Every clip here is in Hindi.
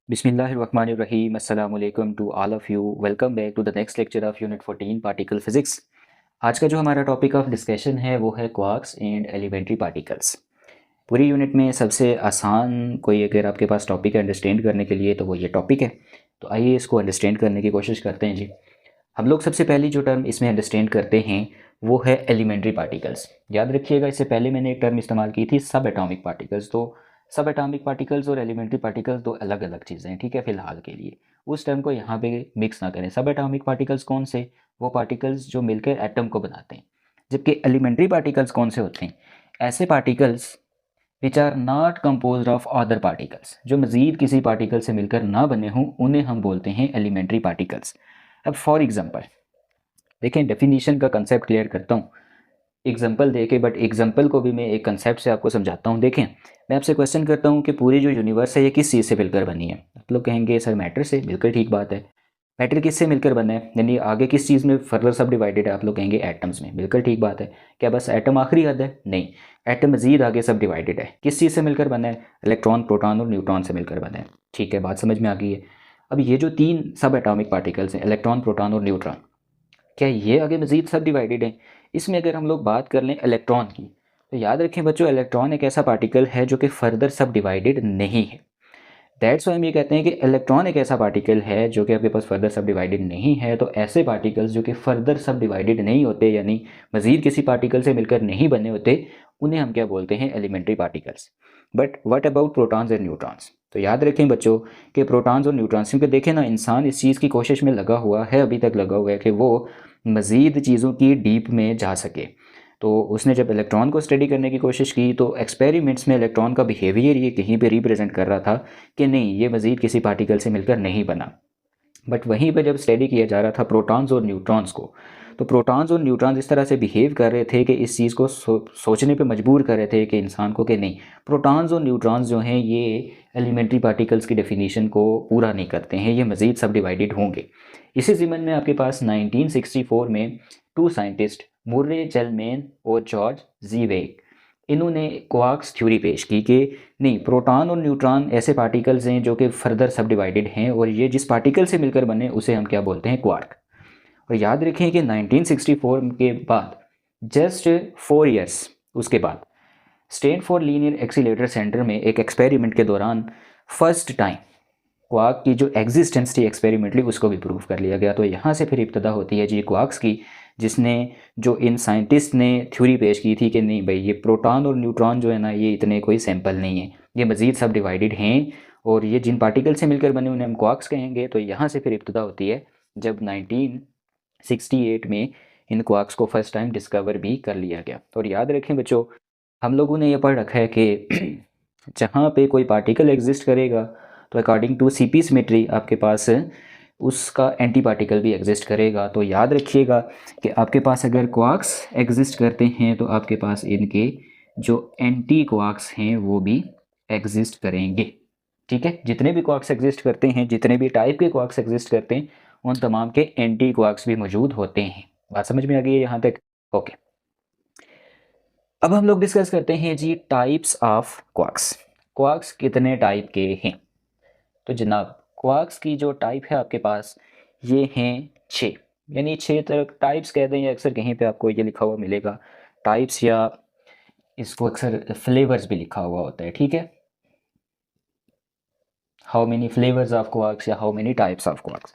बिस्मिल्लाहिर्रहमानिर्रहीम अस्सलाम वालेकुम to all of you. Welcome back to the next lecture of unit 14 particle physics. आज का जो हमारा टॉपिक ऑफ डिस्कशन है वो है क्वार्क्स एंड एलिमेंट्री पार्टिकल्स। पूरी यूनिट में सबसे आसान कोई अगर आपके पास टॉपिक है अंडरस्टैंड करने के लिए तो वो ये टॉपिक है। तो आइए इसको अंडरस्टैंड करने की कोशिश करते हैं जी। हम लोग सबसे पहली जो टर्म इसमें अंडरस्टैंड करते हैं वो है एलिमेंट्री पार्टिकल्स। याद रखिएगा, इससे पहले मैंने एक टर्म इस्तेमाल की थी सब एटॉमिक पार्टिकल्स। तो सब एटॉमिक पार्टिकल्स और एलिमेंट्री पार्टिकल्स दो अलग अलग चीज़ें हैं, ठीक है। फिलहाल के लिए उस टर्म को यहाँ पे मिक्स ना करें। सब एटॉमिक पार्टिकल्स कौन से? वो पार्टिकल्स जो मिलकर एटम को बनाते हैं। जबकि एलिमेंट्री पार्टिकल्स कौन से होते हैं? ऐसे particles which are not composed of other particles, जो मज़ीद किसी पार्टिकल से मिलकर ना बने हों, उन्हें हम बोलते हैं एलिमेंट्री पार्टिकल्स। अब फॉर एग्जांपल देखें, डेफिनेशन का कंसेप्ट क्लियर करता हूँ एग्जांपल देके, बट एग्जांपल को भी मैं एक कंसेप्ट से आपको समझाता हूँ। देखें, मैं आपसे क्वेश्चन करता हूँ कि पूरी जो यूनिवर्स है ये किस चीज़ से मिलकर बनी है? आप लोग कहेंगे सर मैटर से। बिल्कुल ठीक बात है। मैटर किससे मिलकर बना है, यानी आगे किस चीज़ में फर्दर सब डिवाइडेड है? आप लोग कहेंगे एटम्स में। बिल्कुल ठीक बात है। क्या बस एटम आखिरी हद है? नहीं, एटम मजीद आगे सब डिवाइडेड है। किस चीज़ से मिलकर बना है? इलेक्ट्रॉन, प्रोटॉन और न्यूट्रॉन से मिलकर बना है। ठीक है, बात समझ में आ गई है। अब ये जो तीन सब एटॉमिक पार्टिकल्स हैं, इलेक्ट्रॉन, प्रोटॉन और न्यूट्रॉन, क्या ये आगे मज़ीद सब डिवाइडेड है? इसमें अगर हम लोग बात कर लें इलेक्ट्रॉन की, तो याद रखें बच्चों, इलेक्ट्रॉन एक ऐसा पार्टिकल है जो कि फर्दर सब डिवाइडेड नहीं है। दैट्स वाई हम ये कहते हैं कि इलेक्ट्रॉन एक ऐसा पार्टिकल है जो कि आपके पास फर्दर सब डिवाइडेड नहीं है। तो ऐसे पार्टिकल्स जो कि फर्दर सब डिवाइडेड नहीं होते, यानी मज़ीद किसी पार्टिकल से मिलकर नहीं बने होते, उन्हें हम क्या बोलते हैं? Elementary particles. But what about protons and neutrons? तो याद रखें बच्चों कि प्रोटॉन्स और न्यूट्रॉन्स, क्योंकि देखें ना, इंसान इस चीज़ की कोशिश में लगा हुआ है, अभी तक लगा हुआ है कि वो मज़ीद चीज़ों की डीप में जा सके। तो उसने जब इलेक्ट्रॉन को स्टडी करने की कोशिश की तो एक्सपेरिमेंट्स में इलेक्ट्रॉन का बिहेवियर ये कहीं पे रिप्रेजेंट कर रहा था कि नहीं, ये मज़ीद किसी पार्टिकल से मिलकर नहीं बना। बट वहीं पर जब स्टडी किया जा रहा था प्रोटॉन्स और न्यूट्रॉन्स को, तो प्रोटॉन्स और न्यूट्रॉन्स इस तरह से बिहेव कर रहे थे कि इस चीज़ को सोचने पे मजबूर कर रहे थे कि इंसान को, कि नहीं, प्रोटॉन्स और न्यूट्रॉन्स जो हैं ये एलिमेंट्री पार्टिकल्स की डेफिनेशन को पूरा नहीं करते हैं, ये मज़ीद सब डिवाइडेड होंगे। इसी ज़िमन में आपके पास 1964 में टू साइंटिस्ट, मुर्रे जेलमैन और जॉर्ज ज़ीवेक, इन्होंने क्वार्क्स थ्योरी पेश की कि नहीं, प्रोटॉन और न्यूट्रॉन ऐसे पार्टिकल्स हैं जो कि फर्दर सब डिवाइडेड हैं, और ये जिस पार्टिकल से मिलकर बने उसे हम क्या बोलते हैं? क्वार्क। और याद रखें कि 1964 के बाद जस्ट 4 ईयर्स उसके बाद स्टैनफोर्ड लीनियर एक्सीलरेटर सेंटर में एक एक्सपेरिमेंट के दौरान फर्स्ट टाइम क्वार्क की जो एग्जिस्टेंस थी एक्सपेरिमेंटली, उसको भी प्रूव कर लिया गया। तो यहाँ से फिर इब्तदा होती है जी क्वार्क्स की, जिसने जो इन साइंटिस्ट ने थ्योरी पेश की थी कि नहीं भाई, ये प्रोटॉन और न्यूट्रॉन जो है ना, ये इतने कोई सैंपल नहीं है, ये मज़ीद सब डिवाइडेड हैं, और ये जिन पार्टिकल से मिलकर बने उन्हें हम क्वार्क्स कहेंगे। तो यहाँ से फिर इब्तदा होती है जब 1968 में इन क्वार्क्स को फर्स्ट टाइम डिस्कवर भी कर लिया गया। और याद रखें बच्चों, हम लोगों ने ये पढ़ रखा है कि जहाँ पे कोई पार्टिकल एग्जिस्ट करेगा तो अकॉर्डिंग टू सीपी सिमेट्री आपके पास उसका एंटी पार्टिकल भी एग्जिस्ट करेगा। तो याद रखिएगा कि आपके पास अगर क्वार्क्स एग्जिस्ट करते हैं तो आपके पास इनके जो एंटी क्वार्क्स हैं वो भी एग्जिस्ट करेंगे। ठीक है, जितने भी क्वार्क्स एग्जिस्ट करते हैं, जितने भी टाइप के क्वार्क्स एग्जिस्ट करते हैं, उन तमाम के एंटी क्वार्क्स भी मौजूद होते हैं। बात समझ में आ गई है यहाँ तक? ओके, अब हम लोग डिस्कस करते हैं जी टाइप्स ऑफ क्वार्क्स। क्वार्क्स कितने टाइप के हैं? तो जनाब, क्वार्क्स की जो टाइप है आपके पास ये हैं 6, यानी 6 तरह टाइप्स कहते हैं, या अक्सर कहीं पे आपको ये लिखा हुआ मिलेगा टाइप्स, या इसको अक्सर फ्लेवर्स भी लिखा हुआ होता है। ठीक है, how many flavours of quarks या how many types of quarks.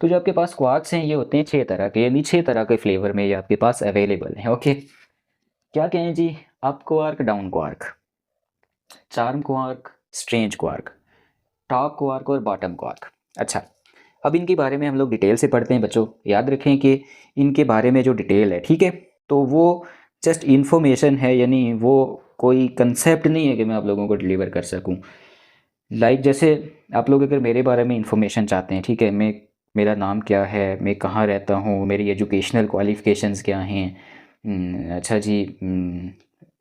तो जो आपके पास क्वार्क्स हैं ये होते हैं 6 तरह के, यानी 6 तरह के फ्लेवर में ये आपके पास अवेलेबल हैं। ओके, क्या कहें जी? Up quark, down quark, charm quark, strange quark, top quark और बॉटम क्वार्क। अच्छा, अब इनके बारे में हम लोग डिटेल से पढ़ते हैं बच्चों। याद रखें कि इनके बारे में जो डिटेल है, ठीक है, तो वो जस्ट इन्फॉर्मेशन है, यानी वो कोई कंसेप्ट नहीं है कि मैं आप लोगों को डिलीवर कर सकूं। लाइक जैसे आप लोग अगर मेरे बारे में इंफॉर्मेशन चाहते हैं, ठीक है, मेरा नाम क्या है, मैं कहाँ रहता हूँ, मेरी एजुकेशनल क्वालिफ़िकेशंस क्या हैं, अच्छा जी,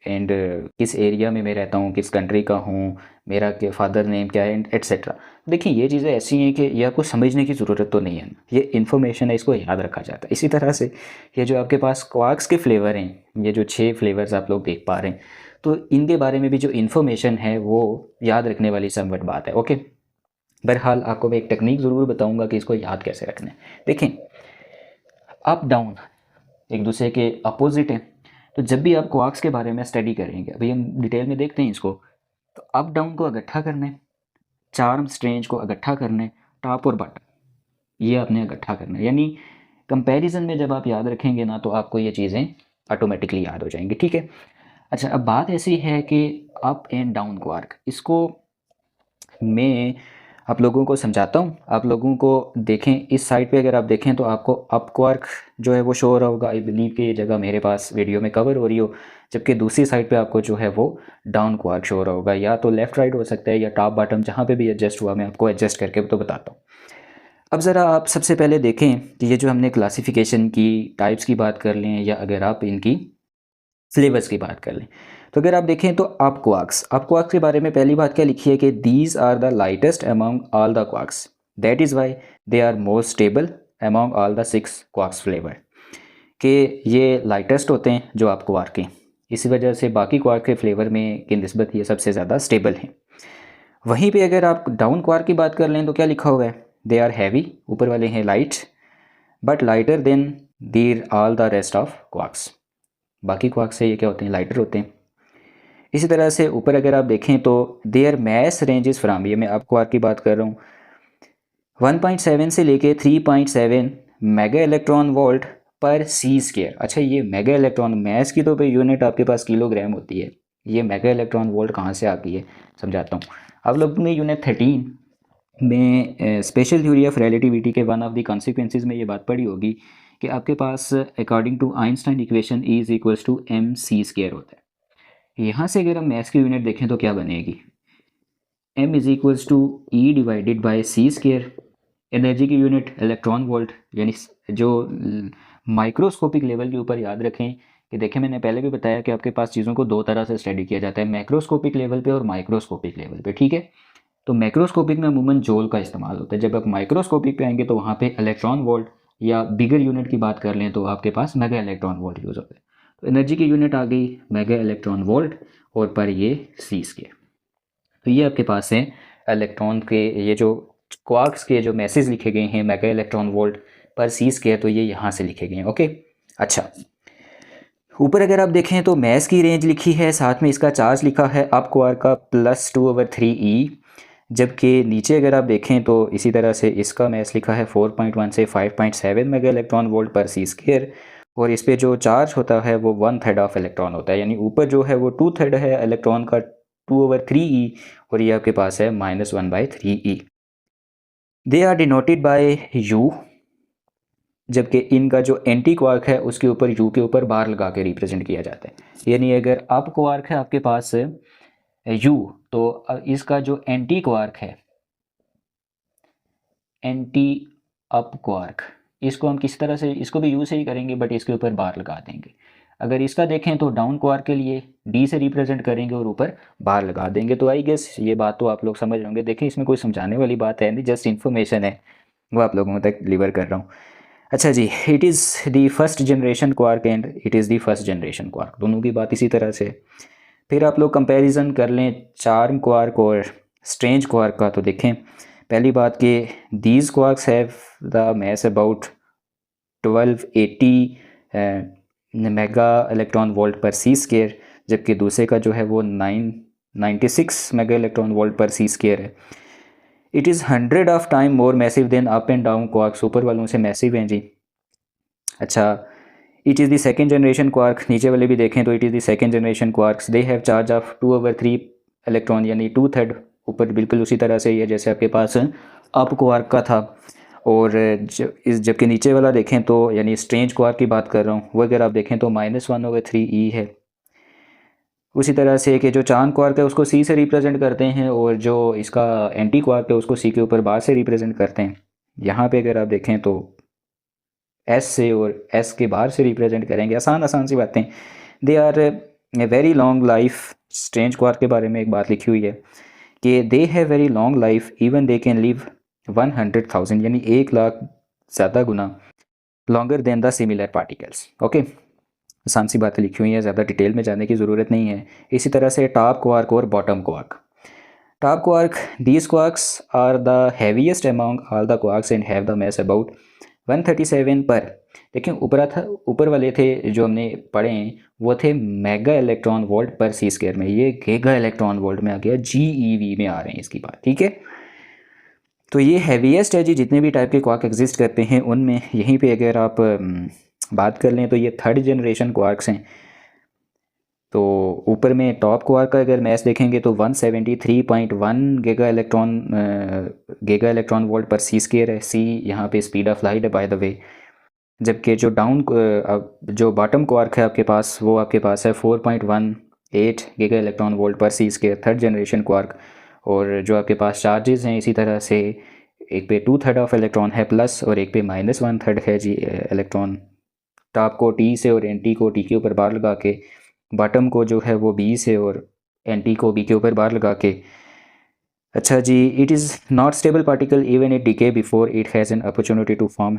एंड किस एरिया में मैं रहता हूँ, किस कंट्री का हूँ, मेरा के फादर नेम क्या है, एट्सेट्रा। देखिए, ये चीज़ें ऐसी हैं कि ये आपको समझने की ज़रूरत तो नहीं है, ये इन्फॉर्मेशन है, इसको याद रखा जाता है। इसी तरह से ये जो आपके पास क्वार्क्स के फ्लेवर हैं, ये जो 6 फ्लेवर्स आप लोग देख पा रहे हैं, तो इनके बारे में भी जो इन्फॉर्मेशन है वो याद रखने वाली समवट बात है। ओके, बहरहाल आपको मैं एक टेक्निक ज़रूर बताऊंगा कि इसको याद कैसे रखना है। देखें, अप डाउन एक दूसरे के अपोजिट हैं, तो जब भी आप क्वार्क्स के बारे में स्टडी करेंगे, अभी हम डिटेल में देखते हैं इसको, तो अप डाउन को इकट्ठा करना है, चार्म स्ट्रेंज को इकट्ठा करना है, टॉप और बॉटम ये आपने इकट्ठा करना है। यानी कंपैरिजन में जब आप याद रखेंगे ना तो आपको ये चीज़ें ऑटोमेटिकली याद हो जाएंगी, ठीक है। अच्छा, अब बात ऐसी है कि अप एंड डाउन क्वार्क, इसको मैं आप लोगों को समझाता हूँ। आप लोगों को देखें, इस साइड पे अगर आप देखें तो आपको अप क्वार्क जो है वो शो हो रहा होगा। आई बिलीव कि ये जगह मेरे पास वीडियो में कवर हो रही हो, जबकि दूसरी साइड पे आपको जो है वो डाउन क्वार्क शो हो रहा होगा। या तो लेफ़्ट राइट हो सकता है या टॉप बॉटम, जहाँ पे भी एडजस्ट हुआ मैं आपको एडजस्ट करके तो बताता हूँ। अब ज़रा आप सबसे पहले देखें कि ये जो हमने क्लासिफिकेशन की टाइप्स की बात कर लें या अगर आप इनकी फ्लेवर्स की बात कर लें, तो अगर आप देखें तो अप क्वार्क्स के बारे में पहली बात क्या लिखी है कि these are the lightest among all the quarks, that is why they are more stable among all the 6 quarks flavour. कि ये लाइटेस्ट होते हैं जो आप क्वार्क हैं, इसी वजह से बाकी क्वार्क के फ्लेवर में की निस्बत ये सबसे ज़्यादा स्टेबल हैं। वहीं पे अगर आप डाउन क्वार्क की बात कर लें तो क्या लिखा हुआ है, दे आर हैवी, ऊपर वाले हैं लाइट, बट लाइटर देन दीर all the rest of quarks, बाकी क्वार्क से ये क्या होते हैं, लाइटर होते हैं। इसी तरह से ऊपर अगर आप देखें तो देयर मैस रेंजेस फ्राम, ये मैं आप क्वार्क की बात कर रहा हूँ, 1.7 से लेके 3.7 mega electron volt per c square. अच्छा, ये मेगा इलेक्ट्रॉन मैस की तो यूनिट आपके पास किलोग्राम होती है, ये मेगा इलेक्ट्रॉन वोल्ट कहाँ से आ गई है समझाता हूँ। आप लोग ने यूनिट 13 में स्पेशल थ्योरी ऑफ रिलेटिविटी के वन ऑफ द कॉन्सिक्वेंसेज में ये बात पढ़ी होगी कि आपके पास according to Einstein equation E is equals to M C square होता है। यहाँ से अगर हम मैथ्स की यूनिट देखें तो क्या बनेगी, m is equals to E divided by C square. Energy की यूनिट इलेक्ट्रॉन वोल्ट, यानी जो माइक्रोस्कोपिक लेवल के ऊपर याद रखें कि देखें मैंने पहले भी बताया कि आपके पास चीज़ों को दो तरह से स्टडी किया जाता है, मैक्रोस्कोपिक लेवल पे और माइक्रोस्कोपिक लेवल पे, ठीक है। तो मैक्रोस्कोपिक में अमूमन जूल का इस्तेमाल होता है, जब आप माइक्रोस्कोपिक पे आएंगे तो वहाँ पे इलेक्ट्रॉन वोल्ट, या बिगर यूनिट की बात कर लें तो आपके पास मेगा इलेक्ट्रॉन वोल्ट यूज़ होता है। तो एनर्जी की यूनिट आ गई मेगा इलेक्ट्रॉन वोल्ट और पर ये सी स्क्वायर। तो ये आपके पास है इलेक्ट्रॉन के, ये जो क्वार्क्स के जो मैसेज लिखे गए हैं mega electron volt per c square, तो ये यहाँ से लिखे गए हैं, ओके। अच्छा, ऊपर अगर आप देखें तो मैस की रेंज लिखी है, साथ में इसका चार्ज लिखा है अप क्वार्क का +2/3e, जबकि नीचे अगर आप देखें तो इसी तरह से इसका मैस लिखा है 4.1 से 5.7 mega electron volt per c square, और इस पे जो चार्ज होता है वो 1/3 ऑफ इलेक्ट्रॉन होता है, यानी ऊपर जो है वो 2/3 है इलेक्ट्रॉन का 2/3e, और ये आपके पास है -1/3e। They are denoted by u, जबकि इनका जो एंटी क्वार्क है उसके ऊपर यू के ऊपर बार लगा के रिप्रेजेंट किया जाता है। यानी अगर अप क्वार्क है आपके पास यू, तो इसका जो एंटी क्वार्क है, एंटी अप क्वार्क, इसको हम किस तरह से, इसको भी यू से ही करेंगे बट इसके ऊपर बार लगा देंगे। अगर इसका देखें तो डाउन क्वार्क के लिए डी से रिप्रेजेंट करेंगे और ऊपर बार लगा देंगे। तो आई गेस ये बात तो आप लोग समझ होंगे। देखें, इसमें कोई समझाने वाली बात है नहीं, जस्ट इन्फॉर्मेशन है वो आप लोगों तक डिलीवर कर रहा हूँ। अच्छा जी, it is the first generation quark and it is the first generation quark, दोनों की बात इसी तरह से। फिर आप लोग कंपैरिजन कर लें चार्म क्वार्क और स्ट्रेंज क्वार्क का, तो देखें पहली बात कि these quarks have the mass about 1280 mega electron volt per c square, जबकि दूसरे का जो है वो 996 mega electron volt per c square है। It is 100 of time more massive than up and down quarks, ऊपर वालों से मैसिव हैं जी। अच्छा, it is the second generation quark, नीचे वाले भी देखें तो it is the second generation quarks, they have charge of 2/3 electron, यानी 2/3 ऊपर बिल्कुल उसी तरह से ही है जैसे आपके पास अप क्वार्क का था। और जबकि नीचे वाला देखें तो यानी स्ट्रेंज क्वार्क की बात कर रहा हूँ, वो अगर आप देखें तो -1/3e है। उसी तरह से कि जो चांद क्वार्क है उसको सी से रिप्रेजेंट करते हैं और जो इसका एंटी क्वार्क है उसको सी के ऊपर बार से रिप्रेजेंट करते हैं। यहाँ पे अगर आप देखें तो एस से और एस के बाहर से रिप्रेजेंट करेंगे, आसान आसान सी बातें। They are a very long life, strange quark के बारे में एक बात लिखी हुई है कि they have very long life, even they can live 100,000, यानी 1,00,000 ज़्यादा गुना longer than the similar particles, okay. आसान सी बातें लिखी हुई हैं, ज़्यादा डिटेल में जाने की ज़रूरत नहीं है। इसी तरह से टॉप क्वार्क और bottom quark, Top quark, these quarks are the heaviest among all the quarks and have the mass about 137 पर। देखिए ऊपर वाले थे जो हमने पढ़े हैं वो थे mega electron volt per c square में, ये गीगा इलेक्ट्रॉन वोल्ट में आ गया, GeV में आ रहे हैं इसकी बात, ठीक है। तो ये हैवीएस्ट है जी, जितने भी टाइप के क्वार्क एग्जिस्ट करते हैं उनमें। यहीं पे अगर आप बात कर लें तो ये थर्ड जनरेशन क्वार्क्स हैं। तो ऊपर में टॉप क्वार्क का अगर मैथ देखेंगे तो 173.1 giga electron volt per c square है। सी यहाँ पे स्पीड ऑफ लाइट है बाय द वे। जबकि जो जो बॉटम क्वार्क है आपके पास वो आपके पास है 4.18 giga electron volt per c square, third generation quark. और जो आपके पास चार्जेस हैं इसी तरह से, एक पे 2/3 ऑफ इलेक्ट्रॉन है प्लस और एक पे -1/3 है जी इलेक्ट्रॉन। टॉप को टी से और एंटी को टी के ऊपर बार लगा के, बॉटम को जो है वो बी से और एंटी को बी के ऊपर बार लगा के। अच्छा जी, it is not stable particle even it decay before it has an opportunity to form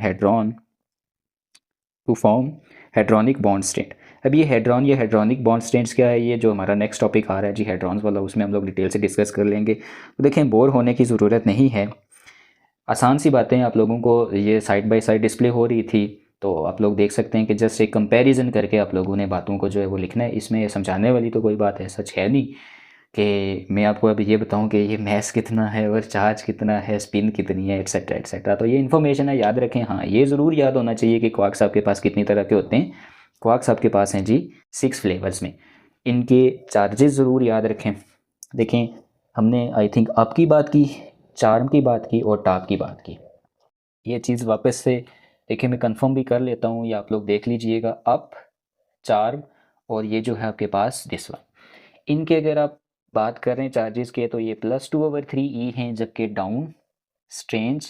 hadronic bound state. अब ये हेड्रॉनिक बॉन्ड स्टेट्स क्या है, ये जो हमारा नेक्स्ट टॉपिक आ रहा है जी हेड्रॉन्स वाला, उसमें हम लोग डिटेल से डिस्कस कर लेंगे। तो देखें, बोर होने की ज़रूरत नहीं है, आसान सी बातें आप लोगों को ये साइड बाय साइड डिस्प्ले हो रही थी तो आप लोग देख सकते हैं कि जस्ट एक कंपैरिजन करके आप लोगों ने बातों को जो है वो लिखना है। इसमें समझाने वाली तो कोई बात है सच है नहीं कि मैं आपको अब ये बताऊं कि ये मैस कितना है और चार्ज कितना है, स्पिन कितनी है, एट्सेट्रा एट्सेट्रा। तो ये इन्फॉर्मेशन है, याद रखें। हाँ, ये ज़रूर याद होना चाहिए कि क्वार्क्स आपके पास कितनी तरह के होते हैं। क्वार्क्स आपके पास हैं जी 6 फ्लेवर्स में, इनके चार्जेस ज़रूर याद रखें। देखें, हमने आई थिंक अप की बात की, चार्म की बात की और टॉप की बात की। ये चीज़ वापस से देखिए मैं कंफर्म भी कर लेता हूँ, या आप लोग देख लीजिएगा। अप, चार्म और ये जो है आपके पास दिस वन, इनके अगर आप बात कर रहे हैं चार्जेस के तो ये +2/3 हैं, जबकि डाउन, स्ट्रेंज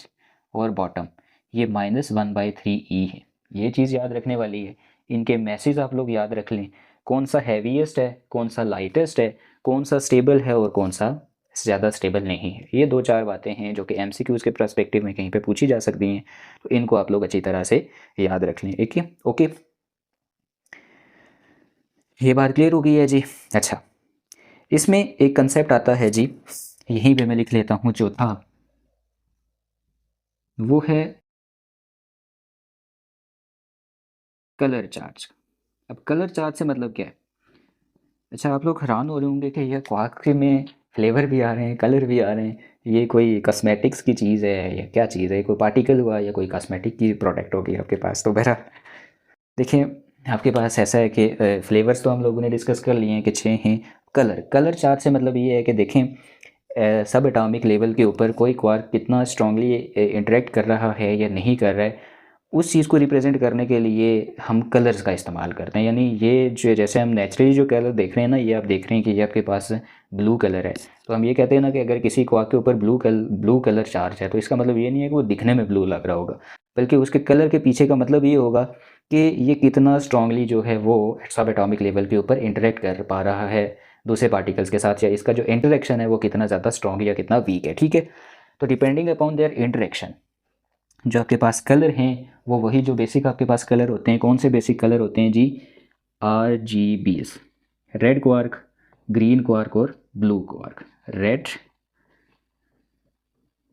और बॉटम ये -1/3 है। ये चीज़ याद रखने वाली है। इनके मैसेज आप लोग याद रख लें, कौन सा हैवीएस्ट है, कौन सा लाइटेस्ट है, कौन सा स्टेबल है और कौन सा ज़्यादा स्टेबल नहीं है। ये 2-4 बातें हैं जो कि MCQs के पर्सपेक्टिव में कहीं पे पूछी जा सकती हैं, तो इनको आप लोग अच्छी तरह से याद रख लें। ठीक है, ओके, ये बात क्लियर हो गई है जी। अच्छा, इसमें एक कंसेप्ट आता है जी, यहीं पे मैं लिख लेता हूँ, चौथा वो है कलर चार्ज। अब कलर चार्ज से मतलब क्या है? अच्छा, आप लोग हैरान हो रहे होंगे कि यह क्वार्क में फ्लेवर भी आ रहे हैं, कलर भी आ रहे हैं, ये कोई कॉस्मेटिक्स की चीज़ है या क्या चीज़ है, कोई पार्टिकल हुआ या कोई कॉस्मेटिक की प्रोडक्ट होगी आपके पास? तो बहरहाल देखिए, आपके पास ऐसा है कि फ्लेवर्स तो हम लोगों ने डिस्कस कर लिए हैं कि 6 हैं। कलर चार्ज से मतलब ये है कि देखें सब एटॉमिक लेवल के ऊपर कोई क्वार्क कितना स्ट्रांगली इंटरेक्ट कर रहा है या नहीं कर रहा है, उस चीज़ को रिप्रेजेंट करने के लिए हम कलर्स का इस्तेमाल करते हैं। यानी ये जो जैसे हम नेचुरली जो कलर देख रहे हैं ना, ये आप देख रहे हैं कि ये आपके पास ब्लू कलर है, तो हम ये कहते हैं ना कि अगर किसी क्वार्क के ऊपर ब्लू कलर चार्ज है तो इसका मतलब ये नहीं है कि वो दिखने में ब्लू लग रहा होगा, बल्कि उसके कलर के पीछे का मतलब ये होगा कि ये कितना स्ट्रांगली जो है वो सब एटॉमिक लेवल के ऊपर इंटरेक्ट कर पा रहा है दूसरे पार्टिकल्स के साथ, या इसका जो इंटरेक्शन है वो कितना ज़्यादा स्ट्रॉन्ग या कितना वीक है। ठीक है, तो डिपेंडिंग अपॉन देयर इंटरेक्शन जो आपके पास कलर हैं वो वही जो बेसिक आपके पास कलर होते हैं। कौन से बेसिक कलर होते हैं जी? RGBs, red quark, green quark और ब्लू क्वार्क। रेड,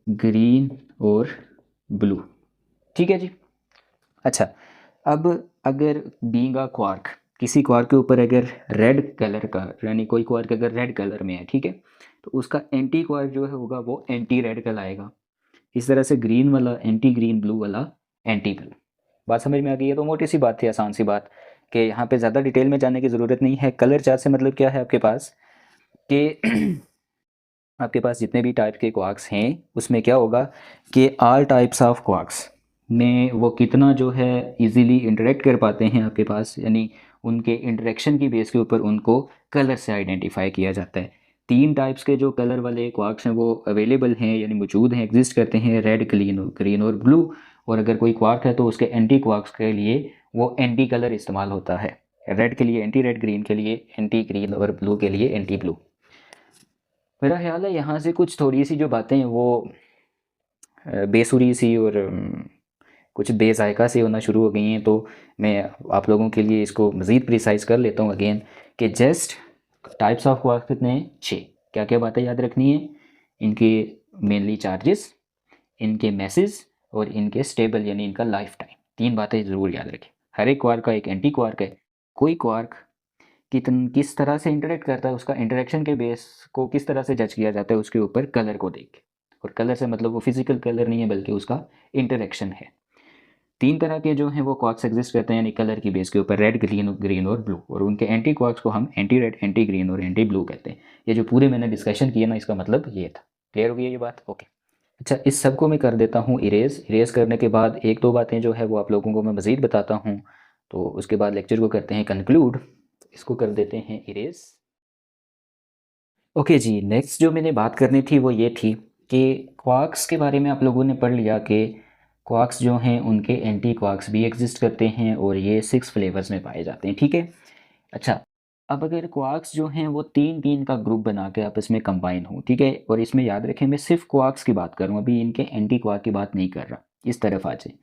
ग्रीन और ब्लू, ठीक है जी। अच्छा, अब अगर बीइंग अ क्वार्क, किसी क्वार्क के ऊपर अगर रेड कलर का, यानी कोई क्वार्क अगर रेड कलर में है, ठीक है, तो उसका एंटी क्वार्क जो है होगा वो एंटी रेड कहलाएगा। इस तरह से ग्रीन वाला एंटी ग्रीन, ब्लू वाला एंटी ब्लू। बात समझ में आ गई है? तो मोटी सी बात थी, आसान सी बात, कि यहाँ पे ज़्यादा डिटेल में जाने की ज़रूरत नहीं है। कलर चार्ट से मतलब क्या है आपके पास कि आपके पास जितने भी टाइप के क्वार्क्स हैं उसमें क्या होगा कि ऑल टाइप्स ऑफ क्वार्क्स में वो कितना जो है इजीली इंटरेक्ट कर पाते हैं आपके पास, यानी उनके इंटरेक्शन की बेस के ऊपर उनको कलर से आइडेंटिफाई किया जाता है। 3 टाइप्स के जो कलर वाले क्वार्क्स हैं वो अवेलेबल हैं, यानी मौजूद हैं, एग्जिस्ट करते हैं, रेड, ग्रीन और ब्लू। और अगर कोई क्वार्क है तो उसके एंटी क्वार्क्स के लिए वो एंटी कलर इस्तेमाल होता है। रेड के लिए एंटी रेड, ग्रीन के लिए एंटी ग्रीन और ब्लू के लिए एंटी ब्लू। मेरा ख्याल है यहाँ से कुछ थोड़ी सी जो बातें हैं वो बेसुरी सी और कुछ बेजायका सी होना शुरू हो गई हैं, तो मैं आप लोगों के लिए इसको मज़ीद प्रिसाइज कर लेता हूँ अगेन कि जस्ट टाइप्स ऑफ क्वार्क्स कितने हैं? 6। क्या क्या बातें याद रखनी है? इनके मेनली चार्जेस, इनके मैसेज और इनके स्टेबल यानी इनका लाइफ टाइम। 3 बातें ज़रूर याद रखें। हर एक क्वार्क का एक एंटी क्वार्क है। कोई क्वार्क किस तरह से इंटरेक्ट करता है, उसका इंटरेक्शन के बेस को किस तरह से जज किया जाता है उसके ऊपर कलर को देख के। और कलर से मतलब वो फिजिकल कलर नहीं है बल्कि उसका इंटरेक्शन है। 3 तरह के जो हैं वो क्वार्क्स एग्जिस्ट करते हैं यानी कलर की बेस के ऊपर, रेड, ग्रीन और ब्लू। और उनके एंटी क्वार्क्स को हम एंटी रेड, एंटी ग्रीन और एंटी ब्लू कहते हैं। ये जो पूरे मैंने डिस्कशन किया ना, इसका मतलब ये था। क्लियर हो गई ये बात? ओके। अच्छा, इस सब को मैं कर देता हूँ इरेज करने के बाद एक दो बातें जो है वो आप लोगों को मैं मज़ीद बताता हूँ, तो उसके बाद लेक्चर को करते हैं कंक्लूड। इसको कर देते हैं इरेज। ओके जी, नेक्स्ट जो मैंने बात करनी थी वो ये थी कि क्वार्क्स के बारे में आप लोगों ने पढ़ लिया कि क्वार्क्स जो हैं उनके एंटी क्वार्क्स भी एग्जिस्ट करते हैं और ये 6 फ्लेवर्स में पाए जाते हैं, ठीक है। अच्छा, अब अगर क्वार्क्स जो हैं वो 3-3 का ग्रुप बना के आपस में कंबाइन हो, ठीक है, और इसमें याद रखें मैं सिर्फ क्वार्क्स की बात करूँ, अभी इनके एंटी क्वार्क की बात नहीं कर रहा। इस तरफ आ जाए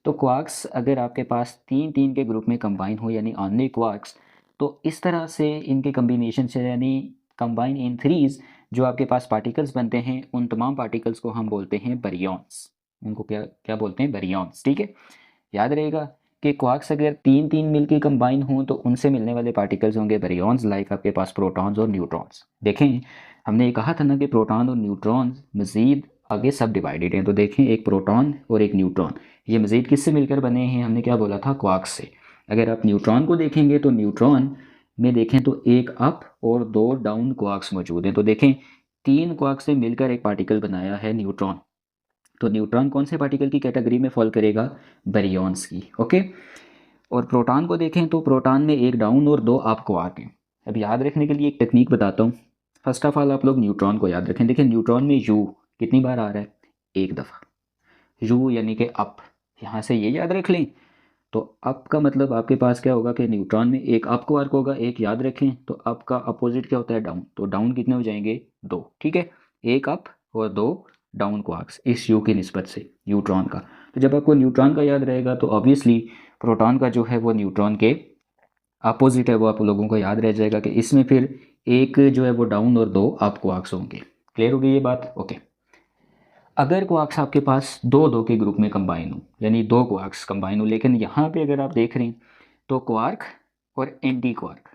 तो क्वार्क्स अगर आपके पास 3-3 के ग्रुप में कंबाइन हो यानी ओनली क्वार्क्स, तो इस तरह से इनके कम्बिनेशन से यानी कंबाइन इन थ्रीज जो आपके पास पार्टिकल्स बनते हैं, उन तमाम पार्टिकल्स को हम बोलते हैं बरियॉन्स। उनको क्या क्या बोलते हैं? बरियॉन्स, ठीक है। याद रहेगा कि क्वार्क्स अगर 3-3 मिलके कंबाइन हों तो उनसे मिलने वाले पार्टिकल्स होंगे बरियॉन्स, लाइक आपके पास प्रोटॉन्स और न्यूट्रॉन्स। देखें, हमने ये कहा था ना कि प्रोटॉन और न्यूट्रॉन्स मज़ीद आगे सब डिवाइडेड हैं, तो देखें एक प्रोटॉन और एक न्यूट्रॉन, ये मज़ीद किससे मिलकर बने हैं? हमने क्या बोला था? क्वार्क्स से। अगर आप न्यूट्रॉन को देखेंगे तो न्यूट्रॉन में देखें तो एक अप और 2 डाउन क्वार्क्स मौजूद हैं। तो देखें 3 क्वार्क्स से मिलकर एक पार्टिकल बनाया है न्यूट्रॉन। तो न्यूट्रॉन कौन से पार्टिकल की कैटेगरी में फॉल करेगा? बेरियॉन्स की। ओके। और प्रोटॉन को देखें तो प्रोटॉन में एक डाउन और 2 अप क्वार्क हैं। अब याद रखने के लिए एक टेक्निक बताता हूँ। फर्स्ट ऑफ ऑल आप लोग न्यूट्रॉन को याद रखें। देखिए न्यूट्रॉन में यू कितनी बार आ रहा है? एक दफ़ा। यू यानी कि अप, यहाँ से ये याद रख लें। तो अप का मतलब आपके पास क्या होगा कि न्यूट्रॉन में एक अप क्वार्क होगा, एक याद रखें। तो अप का अपोजिट क्या होता है? डाउन। तो डाउन कितने हो जाएंगे? 2, ठीक है। एक अप और 2 डाउन क्वार्क्स इस यू की निस्बत से न्यूट्रॉन का। तो जब आपको न्यूट्रॉन का याद रहेगा तो ऑब्वियसली प्रोटॉन का जो है वो न्यूट्रॉन के अपोजिट है, वो आप लोगों को याद रह जाएगा कि इसमें फिर एक जो है वो डाउन और 2 अप क्वार्क्स होंगे। क्लियर हो गई ये बात? ओके। अगर क्वार्क्स आपके पास 2-2 के ग्रुप में कंबाइन हो यानी 2 क्वार्क्स कंबाइन हो, लेकिन यहाँ पे अगर आप देख रहे हैं तो क्वार्क और एंटी क्वार्क,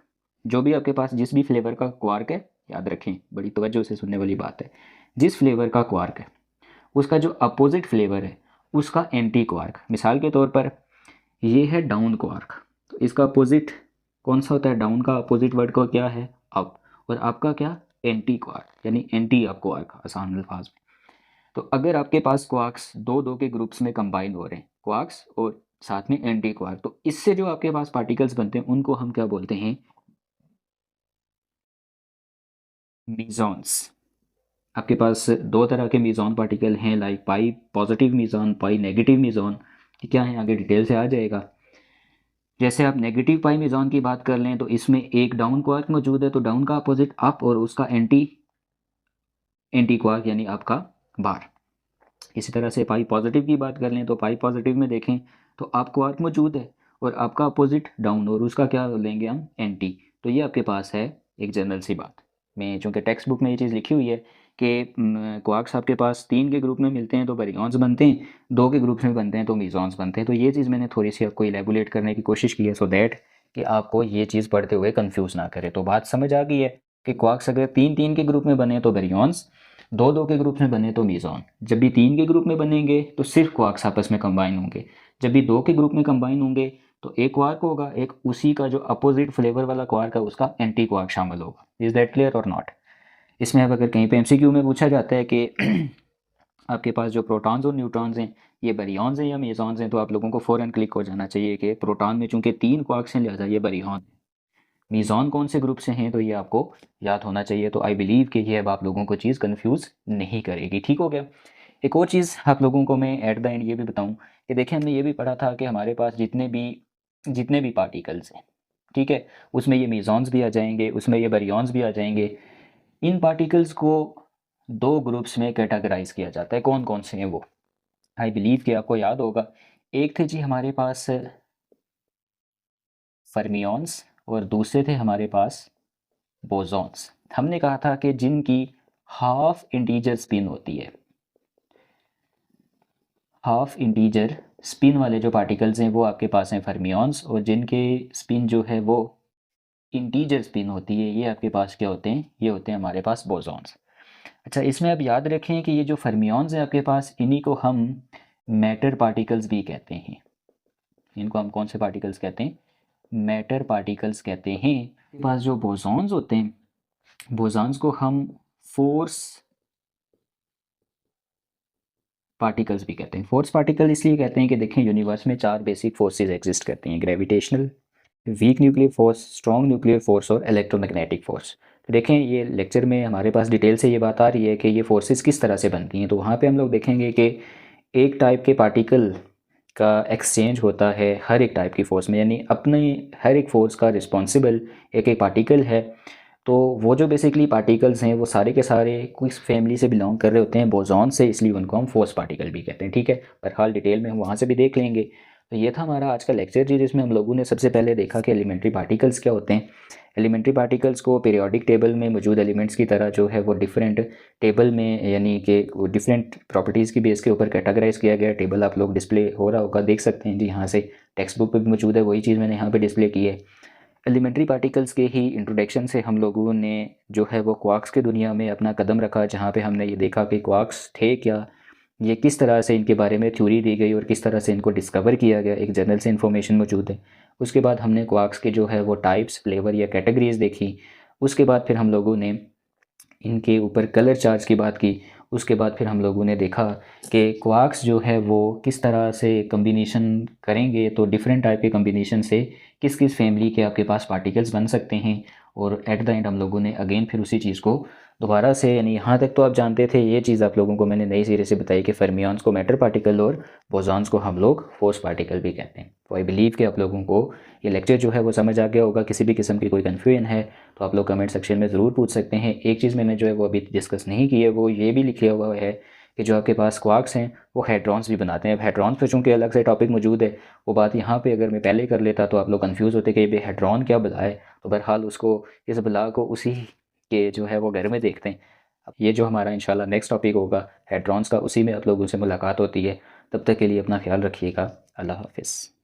जो भी आपके पास जिस भी फ्लेवर का क्वार्क है, याद रखें बड़ी तवज्जो से सुनने वाली बात है, जिस फ्लेवर का क्वार्क है उसका जो अपोजिट फ्लेवर है उसका एंटी क्वार्क। मिसाल के तौर पर ये है डाउन क्वार्क, तो इसका अपोजिट कौन सा होता है? डाउन का अपोजिट वर्ड को क्या है? अप। और आपका क्या? एंटी क्वार्क यानी एंटी अप क्वार्क, आसान अल्फाज में। तो अगर आपके पास क्वार्क्स 2-2 के ग्रुप्स में कंबाइन हो रहे हैं, क्वार्क्स और साथ में एंटी क्वार्क, तो इससे जो आपके पास पार्टिकल्स बनते हैं उनको हम क्या बोलते हैं? मीजॉन्स। आपके पास 2 तरह के मीजॉन पार्टिकल हैं, लाइक पाई पॉजिटिव मीजॉन, पाई नेगेटिव मीजॉन। ये क्या है? आगे डिटेल से आ जाएगा। जैसे आप नेगेटिव पाई मीजॉन की बात कर लें तो इसमें एक डाउन क्वार्क मौजूद है, तो डाउन का अपोजिट अप और उसका एंटी एंटी क्वार्क यानी आपका बार। इसी तरह से पाई पॉजिटिव की बात कर लें तो पाई पॉजिटिव में देखें तो अप क्वार्क मौजूद है और आपका अपोजिट डाउन, और उसका क्या लेंगे हम? एंटी। तो ये आपके पास है एक जनरल सी बात। मैं चूँकि टेक्स्ट बुक में ये चीज़ लिखी हुई है कि क्वार्क्स आपके पास 3 के ग्रुप में मिलते हैं तो बेरियॉन्स बनते हैं, 2 के ग्रुप में बनते हैं तो मीजॉन्स बनते हैं। तो ये चीज़ मैंने थोड़ी सी आपको इलेबोरेट करने की कोशिश की है सो दैट कि आपको ये चीज़ पढ़ते हुए कंफ्यूज ना करे। तो बात समझ आ गई है कि क्वार्क्स अगर 3-3 के ग्रुप में बने तो बेरियॉन्स, 2-2 के ग्रुप में बने तो मीजॉन। जब भी 3 के ग्रुप में बनेंगे तो सिर्फ क्वार्क्स आपस में कंबाइन होंगे। जब भी 2 के ग्रुप में कंबाइन होंगे तो एक क्वार्क होगा, एक उसी का जो अपोजिट फ्लेवर वाला क्वार्क है उसका एंटी क्वार्क शामिल होगा। इज दैट क्लियर और नॉट? इसमें अब अगर कहीं पे एमसीक्यू में पूछा जाता है कि आपके पास जो प्रोटॉन्स और न्यूट्रॉन्स हैं ये बेरियॉन्स हैं या मेसॉन्स हैं, तो आप लोगों को फ़ौरन क्लिक हो जाना चाहिए कि प्रोटॉन में चूंकि 3 क्वार्क्स हैं लिहाजा ये बेरियॉन। मीज़ॉन कौन से ग्रुप से हैं तो ये आपको याद होना चाहिए। तो आई बिलीव कि ये अब आप लोगों को चीज़ कन्फ्यूज़ नहीं करेगी। ठीक हो गया। एक और चीज़ आप लोगों को मैं एट द एंड ये भी बताऊं कि देखिए हमने ये भी पढ़ा था कि हमारे पास जितने भी पार्टिकल्स हैं, ठीक है, उसमें ये मीज़ॉन्स भी आ जाएंगे, उसमें ये बेरियॉन्स भी आ जाएंगे। इन पार्टिकल्स को 2 ग्रुप्स में कैटेगराइज किया जाता है। कौन कौन से हैं वो? आई बिलीव कि आपको याद होगा। एक थे जी हमारे पास फर्मियॉन्स और दूसरे थे हमारे पास बोसॉन्स। हमने कहा था कि जिनकी हाफ इंटीजर स्पिन होती है। हाफ इंटीजर स्पिन वाले जो पार्टिकल्स हैं वो आपके पास हैं फर्मियॉन्स, और जिनके स्पिन जो है वो इंटीजर स्पिन होती है, ये आपके पास क्या होते हैं, ये होते हैं हमारे पास बोसॉन्स। अच्छा, इसमें अब याद रखें कि ये जो फर्मियॉन्स हैं आपके पास, इन्हीं को हम मैटर पार्टिकल्स भी कहते हैं। इनको हम कौन से पार्टिकल्स कहते हैं, मैटर पार्टिकल्स कहते हैं। आपके पास जो बोसॉन्स होते हैं, बोसॉन्स को हम फोर्स पार्टिकल्स भी कहते हैं। फोर्स पार्टिकल इसलिए कहते हैं कि देखें, यूनिवर्स में 4 बेसिक फोर्सेस एग्जिस्ट करती हैं, gravitational, weak nuclear force, strong nuclear force और इलेक्ट्रोमैग्नेटिक फोर्स। तो देखें, ये लेक्चर में हमारे पास डिटेल से ये बात आ रही है कि ये फोर्सेस किस तरह से बनती हैं। तो वहाँ पे हम लोग देखेंगे कि एक टाइप के पार्टिकल का एक्सचेंज होता है हर एक टाइप की फोर्स में, यानी अपने हर एक फोर्स का रिस्पॉन्सिबल एक एक पार्टिकल है। तो वो जो बेसिकली पार्टिकल्स हैं वो सारे के सारे किस फैमिली से बिलोंग कर रहे होते हैं, बोसॉन से, इसलिए उनको हम फोर्स पार्टिकल भी कहते हैं। ठीक है, पर हाल डिटेल में हम वहाँ से भी देख लेंगे। तो ये था हमारा आज का लेक्चर जी, जिसमें हम लोगों ने सबसे पहले देखा कि एलिमेंट्री पार्टिकल्स क्या होते हैं। एलिमेंट्री पार्टिकल्स को पीरियोडिक टेबल में मौजूद एलिमेंट्स की तरह जो है वो डिफरेंट टेबल में, यानी कि डिफरेंट प्रॉपर्टीज़ की बेस के ऊपर कैटेगराइज किया गया। टेबल आप लोग डिस्प्ले हो रहा होगा, देख सकते हैं जी, यहाँ से टेक्स्ट बुक पर भी मौजूद है, वही चीज़ मैंने यहाँ पर डिस्प्ले की है। एलिमेंट्री पार्टिकल्स के ही इंट्रोडक्शन से हम लोगों ने जो है वो क्वार्क्स की दुनिया में अपना कदम रखा, जहाँ पे हमने ये देखा कि क्वार्क्स थे क्या, ये किस तरह से इनके बारे में थ्योरी दी गई और किस तरह से इनको डिस्कवर किया गया, एक जर्नल से इन्फॉर्मेशन मौजूद है। उसके बाद हमने क्वार्क्स के जो है वो टाइप्स, फ्लेवर या कैटेगरीज देखी। उसके बाद फिर हम लोगों ने इनके ऊपर कलर चार्ज की बात की। उसके बाद फिर हम लोगों ने देखा कि क्वार्क्स जो है वो किस तरह से कम्बिनेशन करेंगे, तो डिफरेंट टाइप के कम्बिनेशन से किस किस फैमिली के आपके पास पार्टिकल्स बन सकते हैं। और एट द एंड हम लोगों ने अगेन फिर उसी चीज़ को दोबारा से, यानी यहाँ तक तो आप जानते थे, ये चीज़ आप लोगों को मैंने नई सिरे से बताई कि फर्मियॉन्स को मैटर पार्टिकल और बोसॉन्स को हम लोग फोर्स पार्टिकल भी कहते हैं। तो आई बिलीव कि आप लोगों को ये लेक्चर जो है वो समझ आ गया होगा। किसी भी किस्म की कोई कन्फ्यूजन है तो आप लोग कमेंट सेक्शन में ज़रूर पूछ सकते हैं। एक चीज़ मैंने जो है वो अभी डिस्कस नहीं की है, वो ये भी लिखा हुआ है कि जो आपके पास क्वार्क्स हैं वो हेड्रॉन्स भी बनाते हैं। अब हेड्रॉन्स पे चूँकि अलग से टॉपिक मौजूद है, वो बात यहाँ पे अगर मैं पहले कर लेता तो आप लोग कंफ्यूज होते कि ये हेड्रॉन क्या बला है। तो बहरहाल उसको, इस बला को उसी के जो है वो घर में देखते हैं। अब ये जो हमारा इंशाल्लाह नेक्स्ट टॉपिक होगा हेड्रॉन्स का, उसी में आप लोगों से मुलाकात होती है। तब तक के लिए अपना ख्याल रखिएगा। अल्लाह हाफिज़।